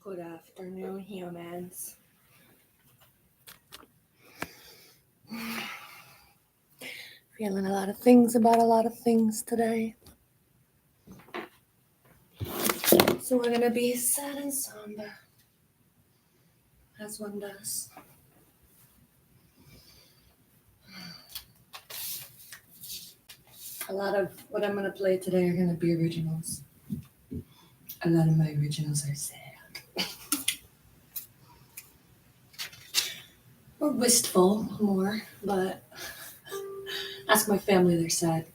Good afternoon, humans. Feeling a lot of things about a lot of things today. So we're gonna be sad and somber, as one does. A lot of what I'm gonna play today are gonna be originals. A lot of my originals are sad. Or wistful more, but ask my family, they're sad.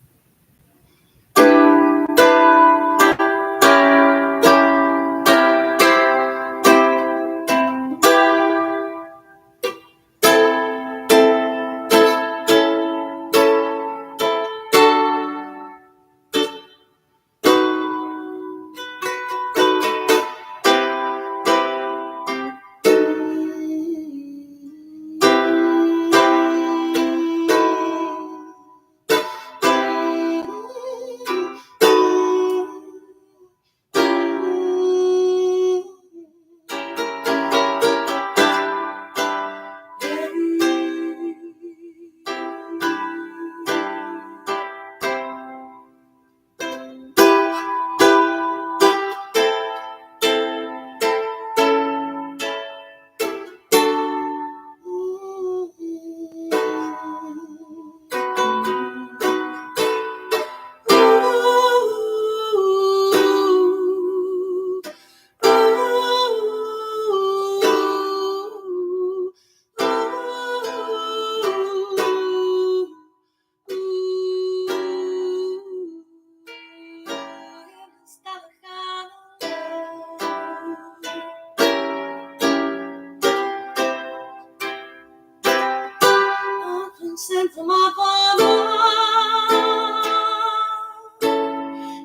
Sent from my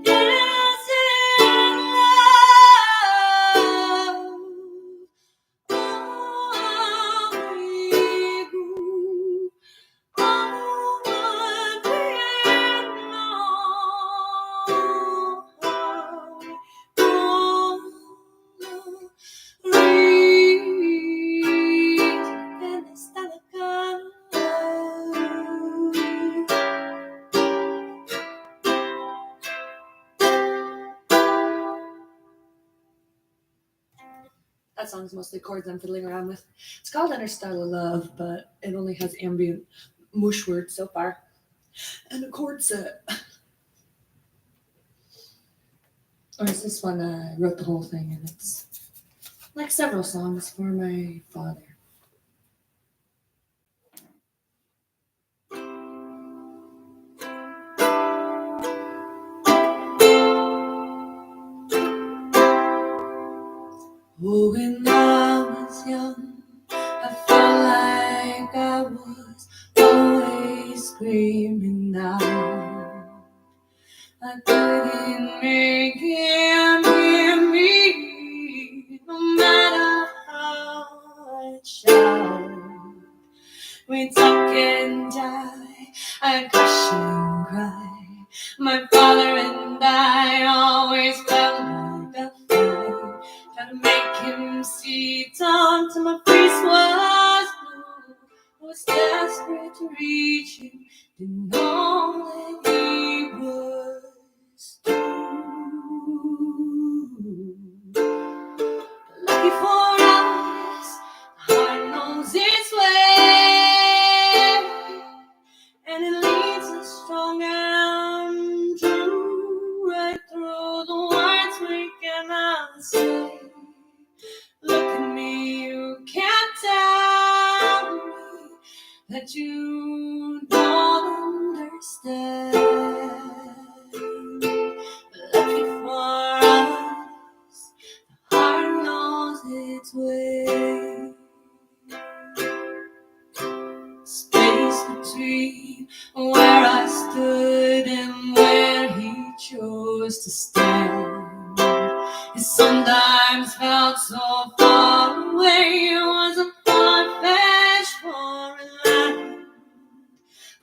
yes, in love. That song's mostly chords I'm fiddling around with. It's called Inner Style of Love, but it only has ambient mush words so far. And a chord set. Or is this one I wrote the whole thing, and it's like several songs for my father. Oh, when I was young, I felt like I was always screaming out. I couldn't make him hear me, no matter how I shout. We talk and die, I crush and cry. My father and I always felt like a fight. Try to make him see, talk till my face was blue. I was desperate to reach him, didn't know that he was through. Lucky for us, the heart knows its way, and it leads us strong and true, right through the words we cannot say. Look at me, you can't tell me that you don't understand. Lucky for us, the heart knows its way. Space between where I stood and where he chose to stand. It sometimes felt so far away. It was a far-fetched foreign land,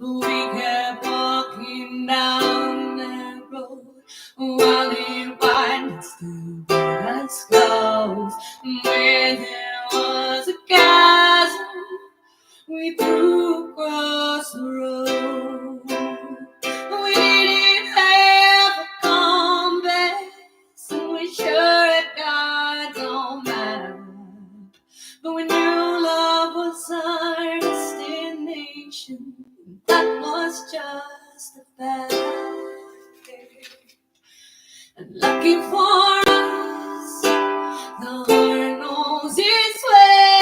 but we kept walking down that road while it widened, still brought us close. to cross the road. We didn't have a compass, and we sure had God's own map. But we knew love was our destination. That was just a fact. And lucky for us, the heart knows its way.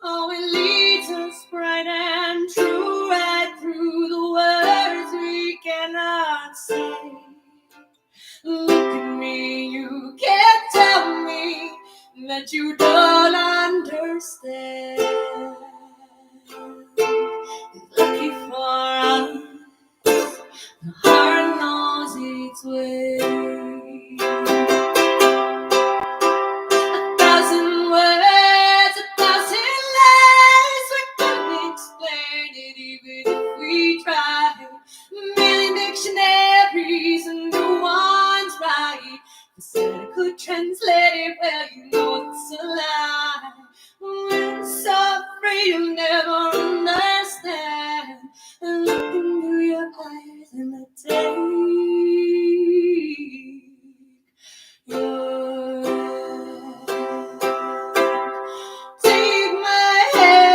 Oh, it leads us bright and true, right through the words we cannot say. Look at me, you can't tell me that you don't understand. Lucky for us, the heart knows its way. 1,000 words, 1,000 lies, we couldn't explain it even if we tried. A million dictionaries and no one's right. They said I could translate it, well, you know it's a lie. We're so afraid you'll never understand. And look into your eyes and I take your hand. Take my hand.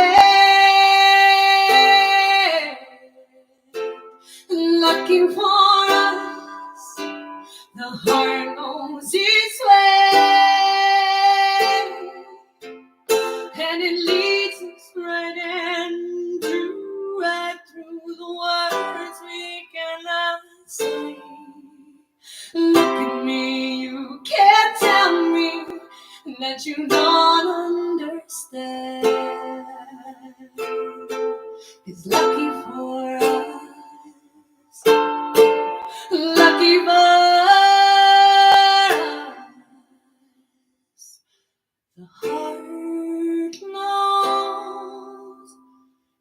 Lucky for us, the heart knows its way, and it leads us right and true, right through the words we cannot say. Look at me, you can't tell me that you don't understand. It's lucky for us, lucky for us, the heart knows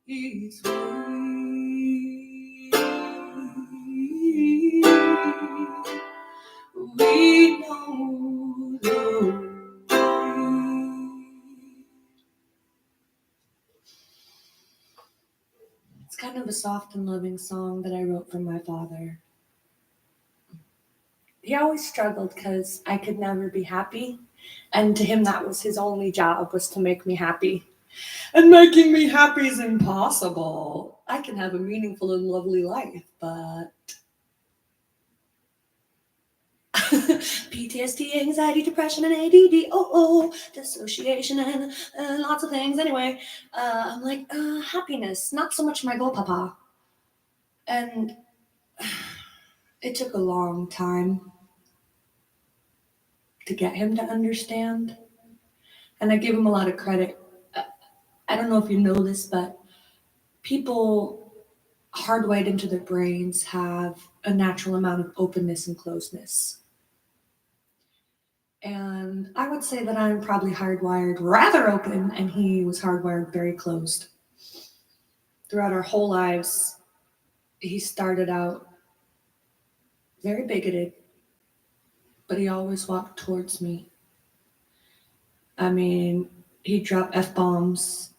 its way. We know the way. It's kind of a soft and loving song that I wrote for my father. He always struggled because I could never be happy. And to him, that was his only job, was to make me happy. And making me happy is impossible. I can have a meaningful and lovely life, but PTSD, anxiety, depression, and ADD, dissociation, and lots of things. Anyway, I'm like, happiness, not so much my goal, Papa. And it took a long time to get him to understand. And I give him a lot of credit. I don't know if you know this, but people hardwired into their brains have a natural amount of openness and closeness. And I would say that I'm probably hardwired rather open, and he was hardwired very closed. Throughout our whole lives, he started out very bigoted, but he always walked towards me. I mean, he dropped F-bombs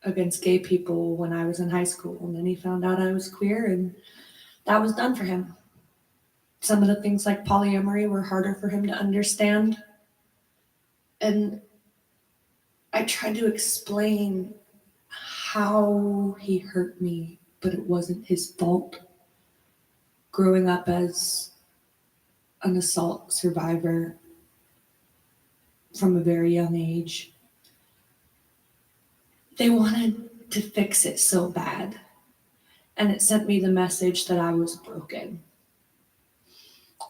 against gay people when I was in high school, and then he found out I was queer, and that was done for him. Some of the things like polyamory were harder for him to understand. And I tried to explain how he hurt me, but it wasn't his fault. Growing up as an assault survivor from a very young age, they wanted to fix it so bad. And it sent me the message that I was broken.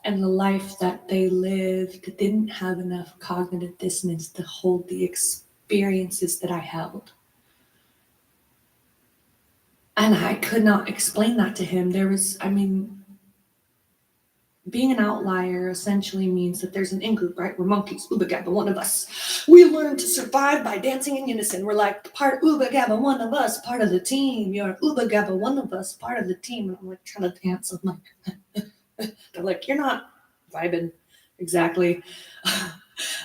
And the life that they lived didn't have enough cognitive dissonance to hold the experiences that I held. And I could not explain that to him. Being an outlier essentially means that there's an in-group, right? We're monkeys, Uba Gabba, one of us. We learn to survive by dancing in unison. We're like, part Uba Gabba, one of us, part of the team. You're Uba Gabba, one of us, part of the team. And I'm like trying to dance. I'm like, they're like, you're not vibing exactly.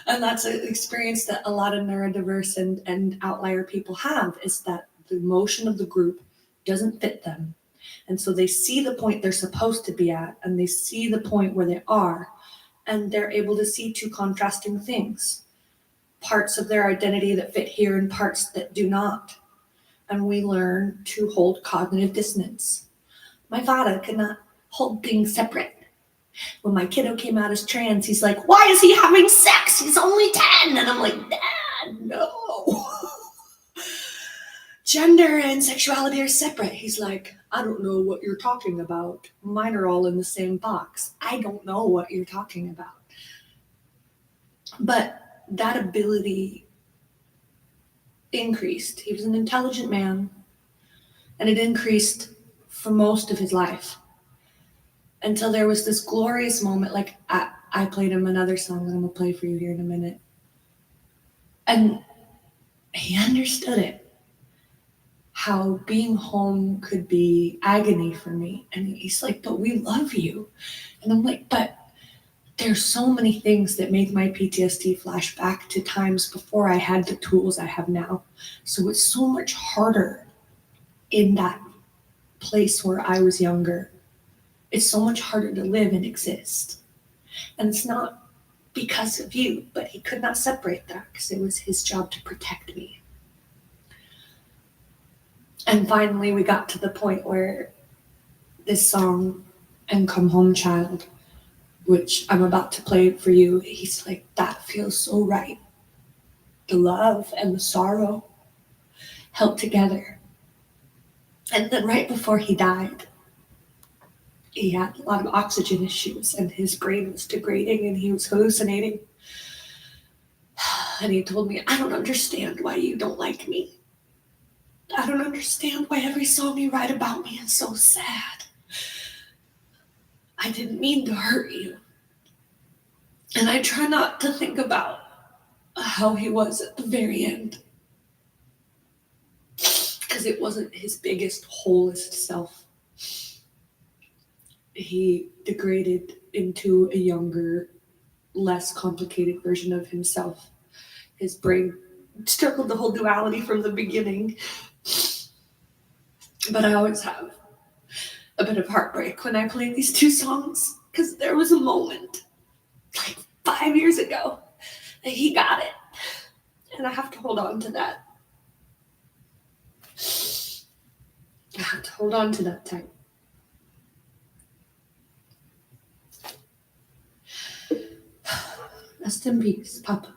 And that's an experience that a lot of neurodiverse and outlier people have, is that the emotion of the group doesn't fit them. And so they see the point they're supposed to be at, and they see the point where they are, and they're able to see two contrasting things, parts of their identity that fit here and parts that do not. And we learn to hold cognitive dissonance. My father could not hold things separate. When my kiddo came out as trans, he's like, why is he having sex? He's only 10. And I'm like, Dad, no. Gender and sexuality are separate. He's like, I don't know what you're talking about. Mine are all in the same box. I don't know what you're talking about. But that ability increased. He was an intelligent man, and it increased for most of his life, until there was this glorious moment. Like, I played him another song that I'm gonna play for you here in a minute, and he understood it, how being home could be agony for me. And he's like, but we love you. And I'm like, but there's so many things that make my PTSD flash back to times before I had the tools I have now. So it's so much harder in that place where I was younger. It's so much harder to live and exist. And it's not because of you, but he could not separate that because it was his job to protect me. And finally, we got to the point where this song, And Come Home Child, which I'm about to play for you, he's like, that feels so right. The love and the sorrow held together. And then right before he died, he had a lot of oxygen issues and his brain was degrading and he was hallucinating. And he told me, I don't understand why you don't like me. I don't understand why every song you write about me is so sad. I didn't mean to hurt you. And I try not to think about how he was at the very end, because it wasn't his biggest, wholest self. He degraded into a younger, less complicated version of himself. His brain struggled to hold duality from the beginning. But I always have a bit of heartbreak when I play these two songs, because there was a moment, like 5 years ago, that he got it. And I have to hold on to that. I have to hold on to that tight. Rest in peace, Papa.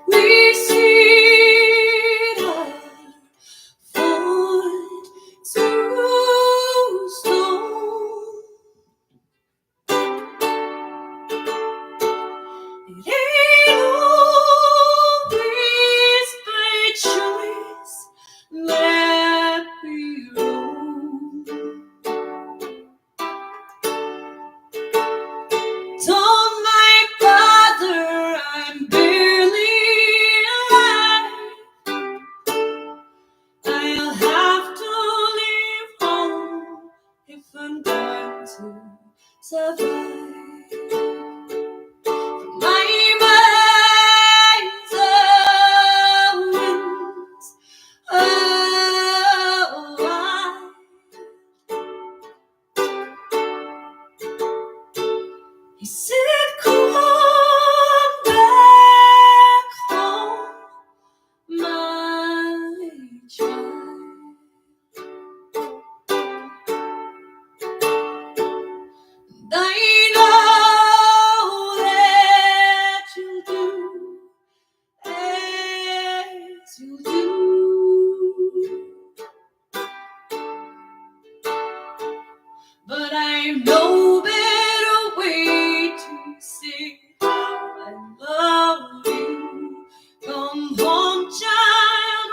We see the foot to stone. It ain't always by choice that we roam. Told my father I'm barely alive. I'll have to leave home if I'm going to survive. My mind's a winds wide. He said, come back home, my child. And I know that you'll do as you do. But I know better way to say I love you. Come home, child,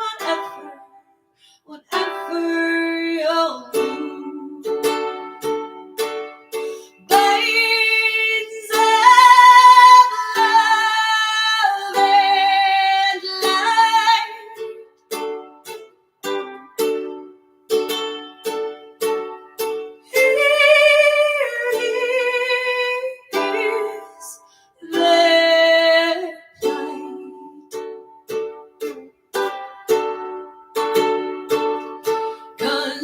whatever you'll do. Veins of love and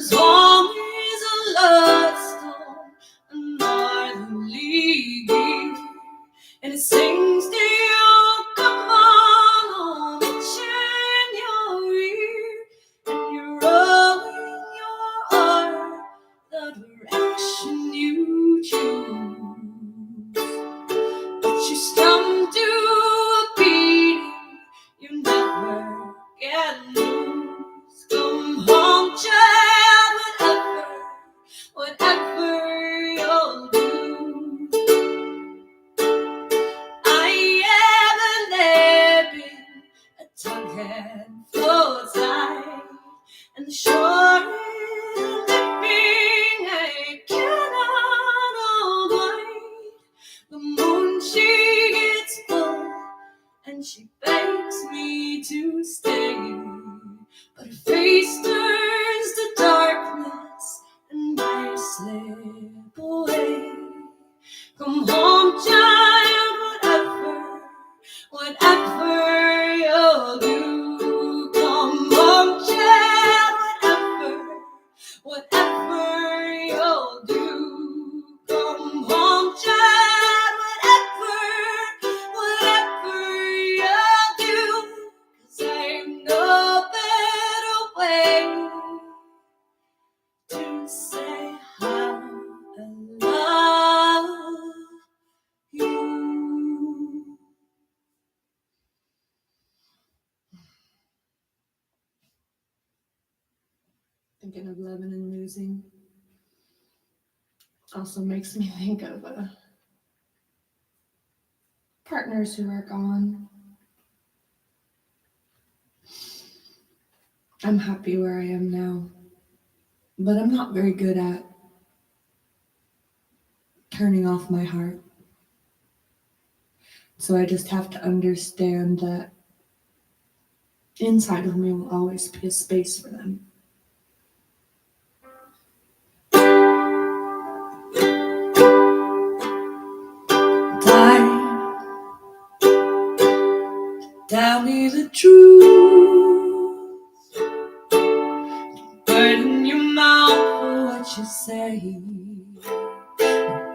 There's always a love storm, a northern league, and it sings to you, come on home, it's in your ear, and you're rowing your oar the direction you choose. But you stumble to a beating, you never get loose. Come home, child, whatever you'll do. I haven't been a tongue-head floats tight, and the shore is living I cannot avoid. The moon, she gets full, and she begs me to stay, but her face turns to darkness, and I slip away. Come home, child, whatever you'll do. Come home, child, whatever you'll do. Come home, child, whatever you'll do. 'Cause I know a better way to say how I love you. Thinking of loving and losing also makes me think of partners who are gone. I'm happy where I am now, but I'm not very good at turning off my heart. So I just have to understand that inside of me will always be a space for them. Tell me the truth. Burden your mouth for what you say.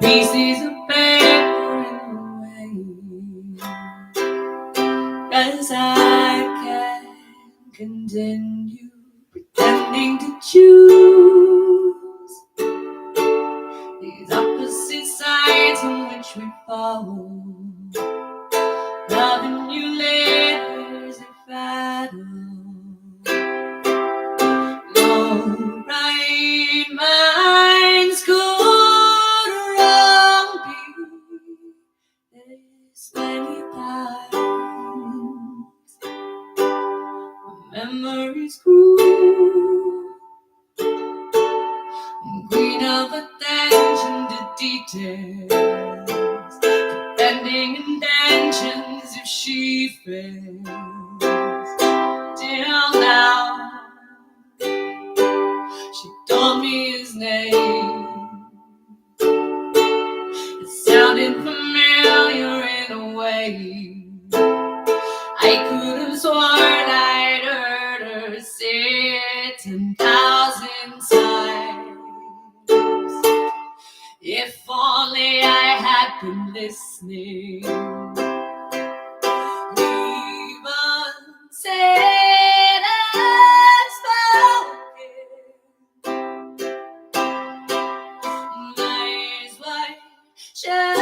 Pieces of paper in the way. 'Cause I can't continue pretending to choose these opposite sides on which we fall. Loving you later is a battle. No right minds could wrong be this many times. Memories grew, green of attention to details, bending intentions if she fails. Till now, she told me his name. It sounded familiar in a way. I could have sworn I'd heard her say it 10,000 times. If only I had been listening. We've unsaid and spoken. Eyes wide shut.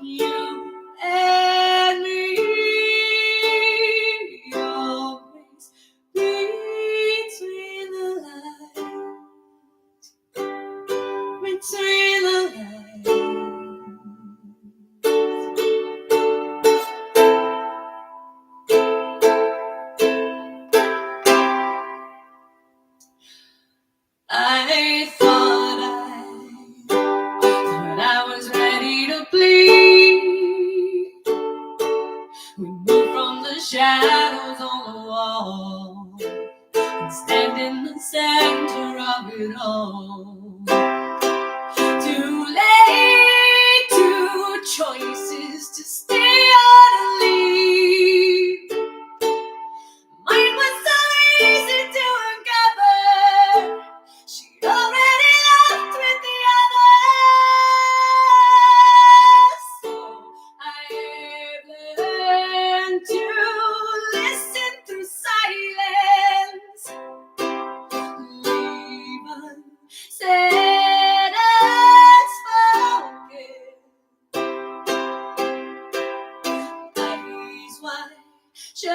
You and me always between the lines, between the lines. I thought I was ready to bleed. We moved from the shadows on the wall and stand in the center of it all. Too late, two choices to stay or to leave. You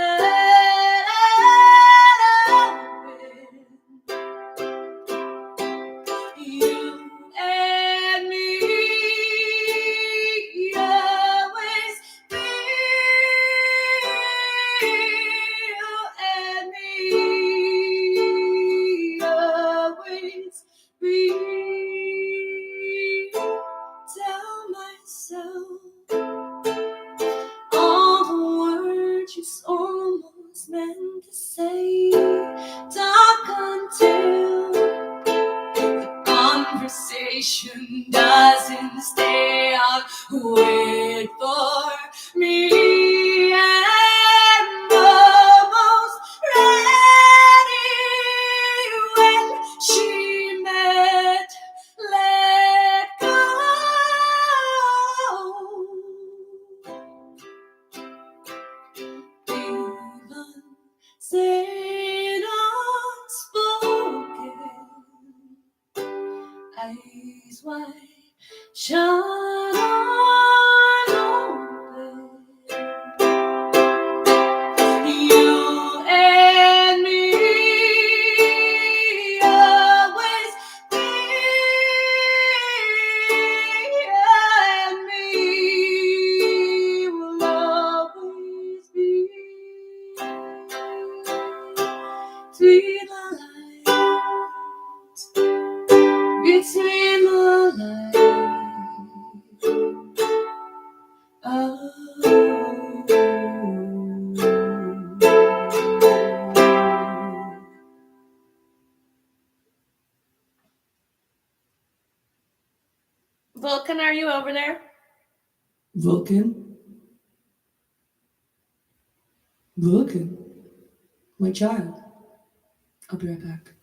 and me always be. You and me always be. Tell myself all the words you almost meant to say. Talk until conversation doesn't stay out. Wait for me. I'm almost ready when she met. Let go. Even said unspoken. Eyes wide shut open. You and me always be. And me will always be. Sweet light between the lines. Oh. Vulcan, are you over there? Vulcan? Vulcan? My child. I'll be right back.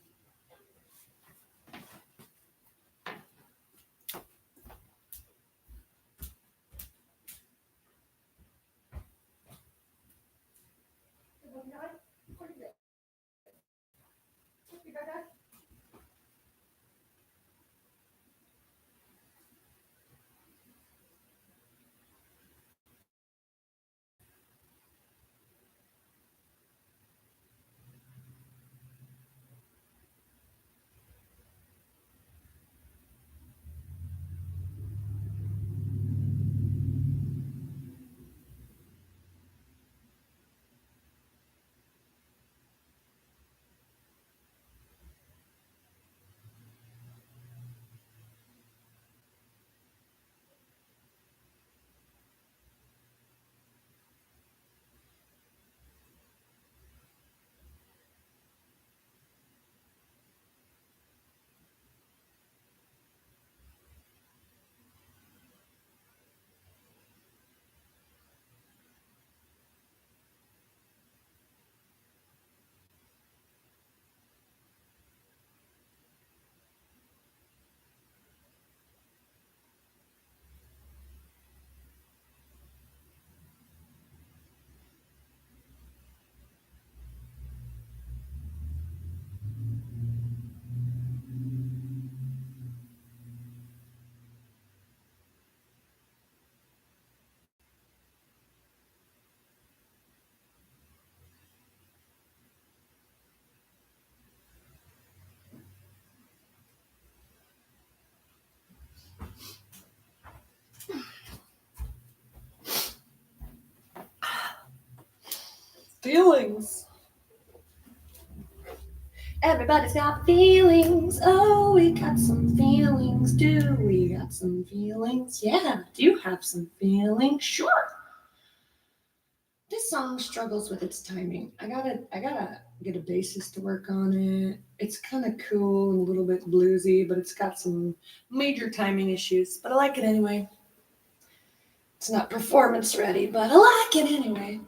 Feelings. Everybody's got feelings. Oh, we got some feelings. Do we got some feelings? Yeah, do you have some feelings? Sure. This song struggles with its timing. I gotta get a bassist to work on it. It's kind of cool and a little bit bluesy, but it's got some major timing issues. But I like it anyway. It's not performance ready, but I like it anyway.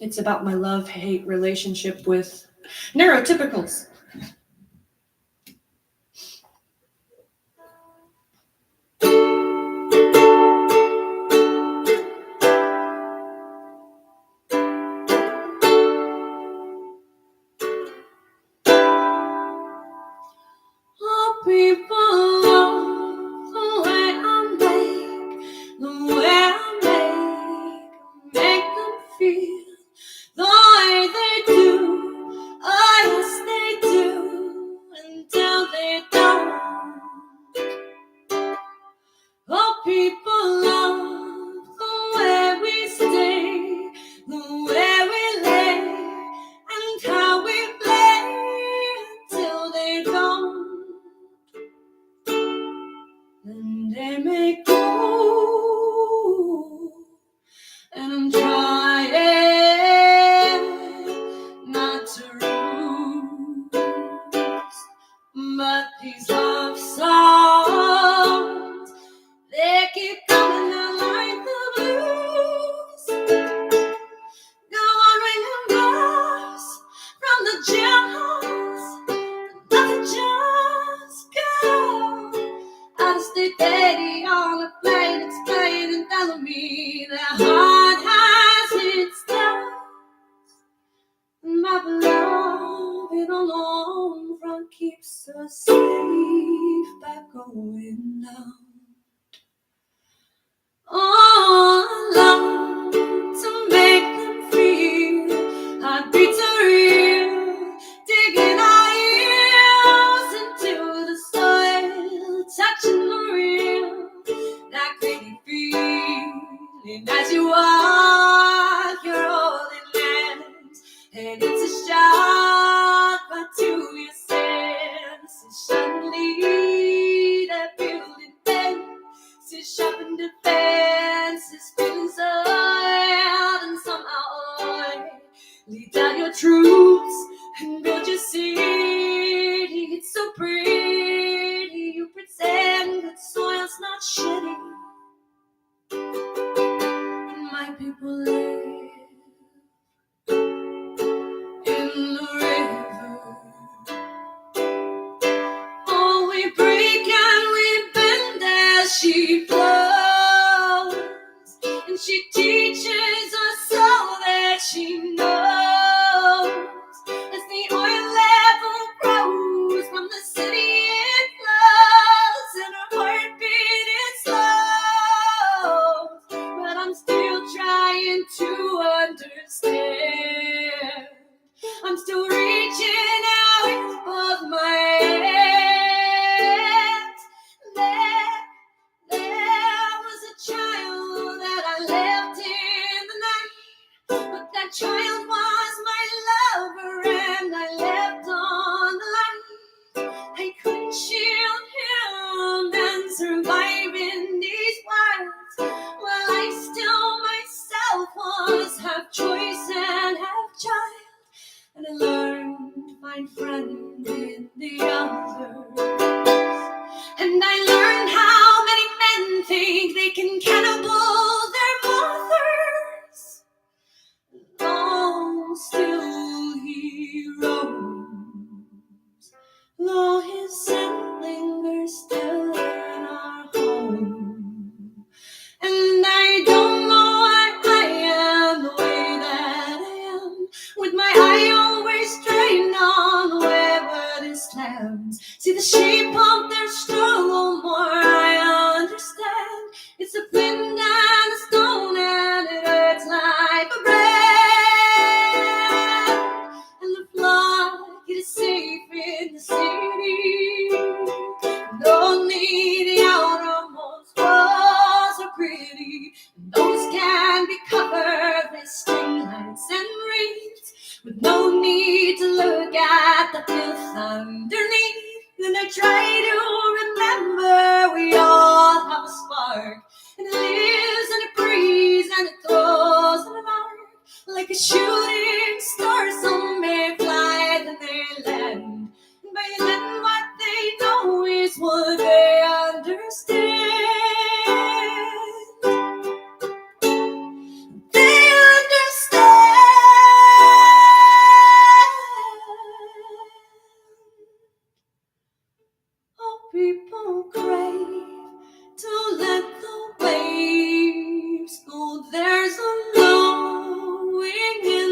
It's about my love-hate relationship with neurotypicals. People love the way I make, the way can tell me that heart has its doubts. My beloved alone front keeps us safe by going down. All alone to make them feel heartbeats are real, digging our heels into the soil, touching the real, that crazy feeling as you walk your holy lands, and it's a shock but to your senses. Suddenly that building fences, sharpened defenses, feelings oiled and somehow oiled. Lead down your troops and build your city. It's so pretty, you pretend that soil's not shitty. And my people live in the river. Oh, we break and we bend as she flows, and she teaches us all that she knows. As the oil level grows from the city it flows, and her heartbeat it slows. But I'm still trying to understand. I'm still reaching out above my head. There was a child that I left in the night, but that child was my lover, and I left on the line. I couldn't shield him and survive in these wilds, while I still myself was half choice and half child. And I learned to find friend in the others. And I learned how many men think they can cannibal their mothers. Long still he roams, though his scent lingers still in our home. And I don't know why I am the way that I am, with my eye always strained on wherever this lands. See the shape of their struggle more I understand. It's a flint and a stone, and it hurts like a brand. And the flock, it is safe in the city. Only the outermost walls are pretty, and those can be covered with string lights and reeds, with no need to look at the filth underneath. Then I try to remember we all have a spark, and it lives and it breathes and it throws in a mark. Like a shooting star, some may fly, then they land. But then what they know is what they understand. They understand. Oh, people crave to let the waves go. There's a longing in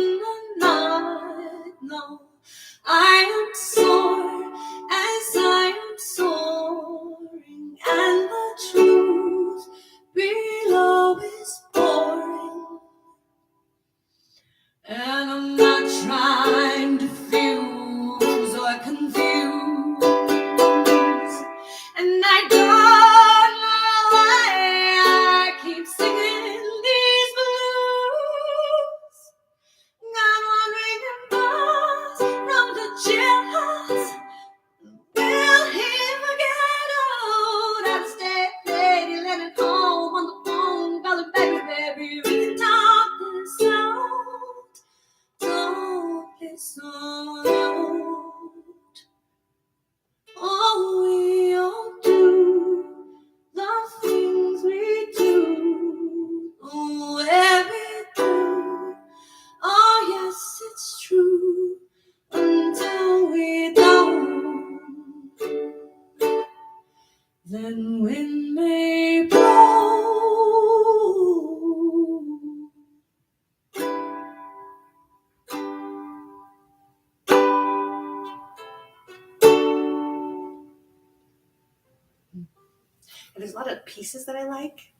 there's a lot of pieces that I like,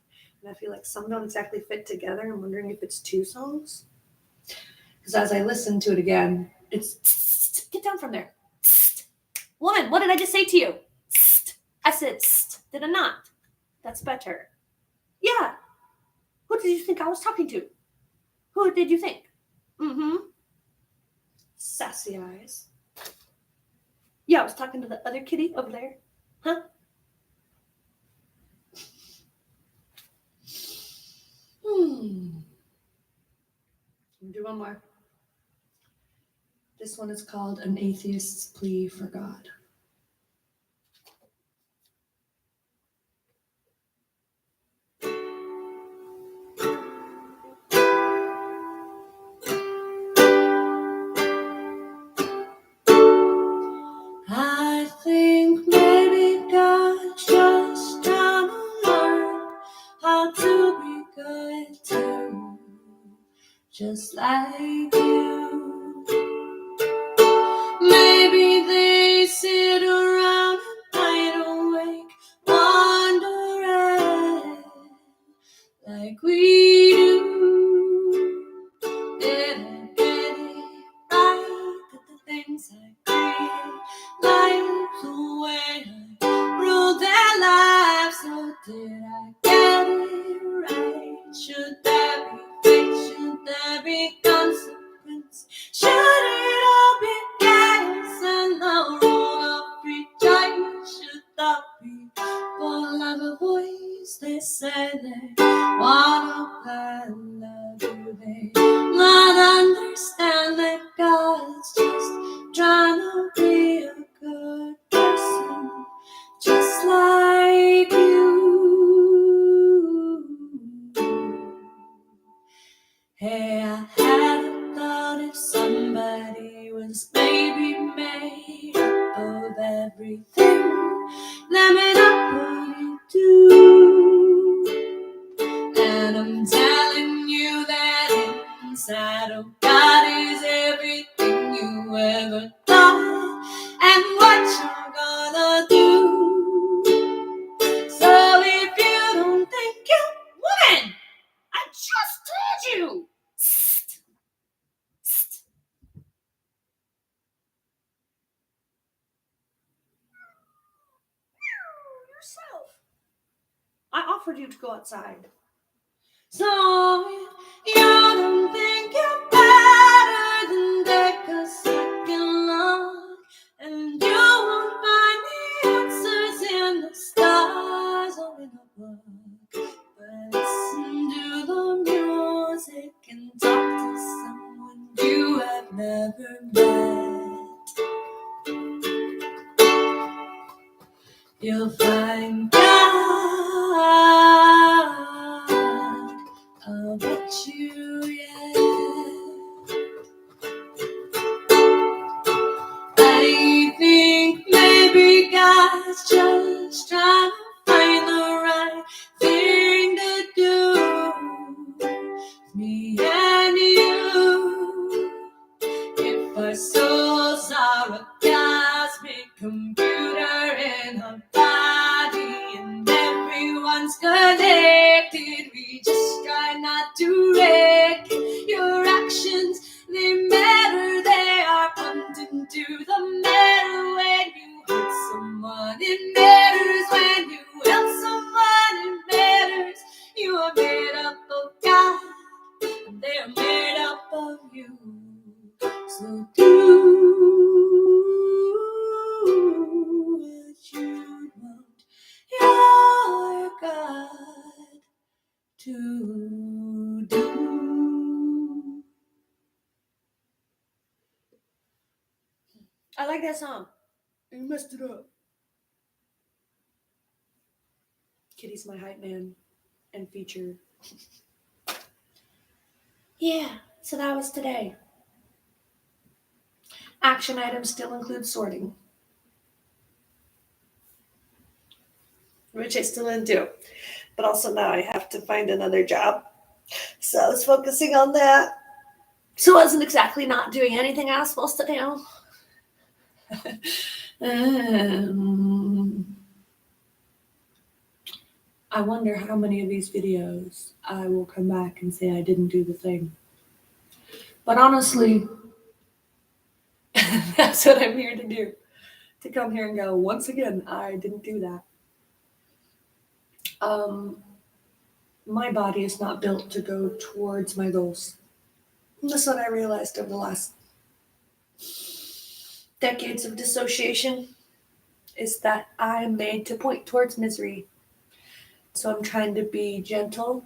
and I feel like some don't exactly fit together. I'm wondering if it's two songs. Because as I listen to it again, it's get down from there. Woman, what did I just say to you? I said, did I not? That's better. Yeah. Who did you think I was talking to? Who did you think? Mm-hmm. Sassy eyes. Yeah, I was talking to the other kitty over there. Huh? Do one more. This one is called An Atheist's Plea for God. I think maybe God's just trying to learn how to be good too, just like you. Maybe they sit around wide awake, wondering like we do. Did I get it right? Did the things I create life the way I ruled their lives? So did I get it right? Should there be fate? Should there be consequence? Should it all be chaos and the role of rejoice? Should that be full of a voice? They say they wanna plan love, do they not understand that God's just trying to be a good person, just like you. Hey, I had a thought if somebody was maybe made up of everything, let me know what you do. And I'm telling you that inside of God is everything you ever thought and what you're gonna do. So if you don't think you woman, I just told you. Yourself. I offered you to go outside. So you don't think you're better than take a second look, and you won't find the answers in the stars or in a book. But listen to the music and talk to someone you have never met. You'll find God. I'll bet you yet. I think maybe God's just trying to find the right thing to do. Me and you. If our souls are a cosmic computer in a body and everyone's connected, we just try not to wreck your actions. They matter, they are pumped into the matter. When you hurt someone, it matters. When you help someone, it matters. You are made up of God, and they are made up of you. So do what you want your God to do. I like that song. You messed it up. Kitty's my hype man and feature. Yeah, so that was today. Action items still include sorting, which I still didn't do. But also now I have to find another job. So I was focusing on that. So I wasn't exactly not doing anything I was supposed to do. I wonder how many of these videos I will come back and say I didn't do the thing. But honestly, that's what I'm here to do. To come here and go, once again, I didn't do that. My body is not built to go towards my goals. And that's what I realized over the last decades of dissociation, is that I am made to point towards misery. So I'm trying to be gentle.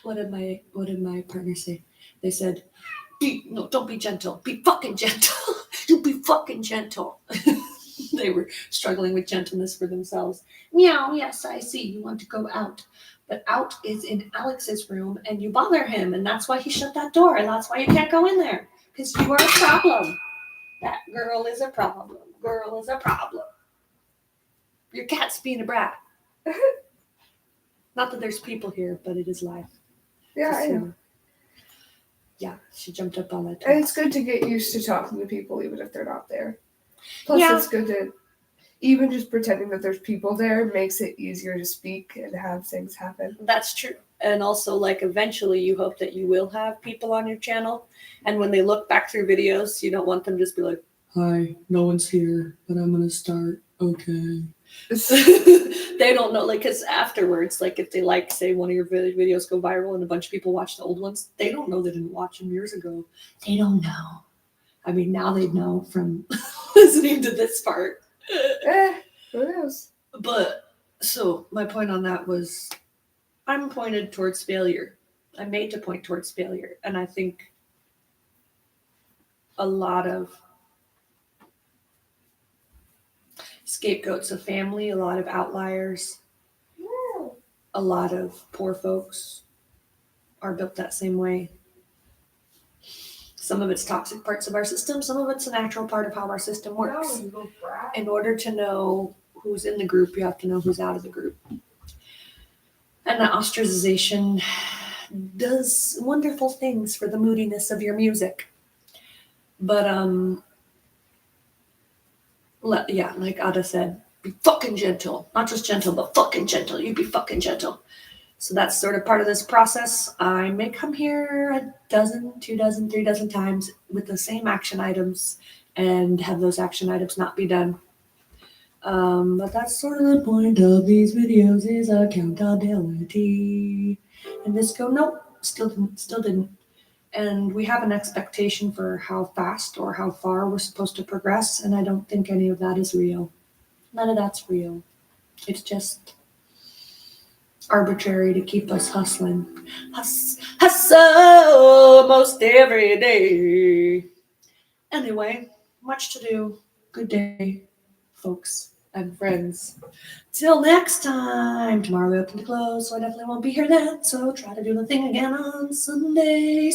What did my partner say? They said, no, don't be gentle. Be fucking gentle. You be fucking gentle. They were struggling with gentleness for themselves. Meow, yes, I see. You want to go out. But out is in Alex's room and you bother him. And that's why he shut that door. And that's why you can't go in there. Because you are a problem. That girl is a problem. Girl is a problem. Your cat's being a brat. Not that there's people here, but it is live. Yeah, I know. Yeah, she jumped up on that. And it's good to get used to talking to people even if they're not there. Plus, Yeah. it's good to, even just pretending that there's people there makes it easier to speak and have things happen. That's true. And also, like, eventually you hope that you will have people on your channel. And when they look back through videos, you don't want them to just be like, hi, no one's here, but I'm going to start. Okay. They don't know, like, because afterwards, like, if they like, say, one of your videos go viral and a bunch of people watch the old ones, they don't know they didn't watch them years ago. They don't know. I mean, now they know from listening to this part. Who knows? But, so, my point on that was, I'm pointed towards failure. I'm made to point towards failure. And I think a lot of scapegoats of family, a lot of outliers, a lot of poor folks are built that same way. Some of it's toxic parts of our system, some of it's a natural part of how our system works. In order to know who's in the group, you have to know who's out of the group. And the ostracization does wonderful things for the moodiness of your music. But yeah, like Ada said, be fucking gentle. Not just gentle, but fucking gentle. You be fucking gentle. So that's sort of part of this process. I may come here a dozen, 2 dozen, 3 dozen times with the same action items and have those action items not be done. But that's sort of the point of these videos, is accountability. And this go, nope, still didn't. And we have an expectation for how fast or how far we're supposed to progress, and I don't think any of that is real. None of that's real. It's just arbitrary to keep us hustling. Hustle most every day. Anyway, much to do. Good day, folks and friends. Till next time. Tomorrow we open to close, so I definitely won't be here then. So try to do the thing again on Sunday.